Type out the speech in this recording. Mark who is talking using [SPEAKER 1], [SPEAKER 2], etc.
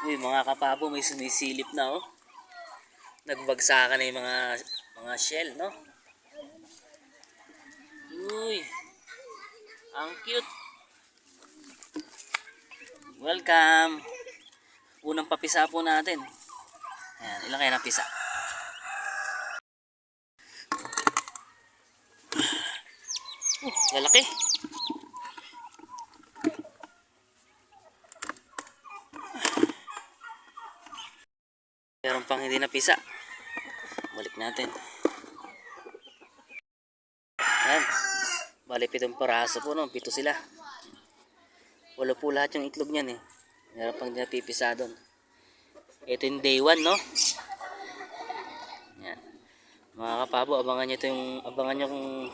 [SPEAKER 1] Uy, mga kapabo, may sumisilip na oh. Nagbagsakan na yung mga shell, no? Uy, ang cute. Welcome. Unang papisa po natin. Ayan, ilang kayo napisa? Lalaki. Meron pang hindi napisa. Balik natin. Ayan. Bali 7 paraso po, no? 7 sila. Wala po lahat yung itlog niyan eh. Meron pang hindi napipisa doon. Ito yung day 1, no? Ayan. Mga kapabo, abangan nyo kung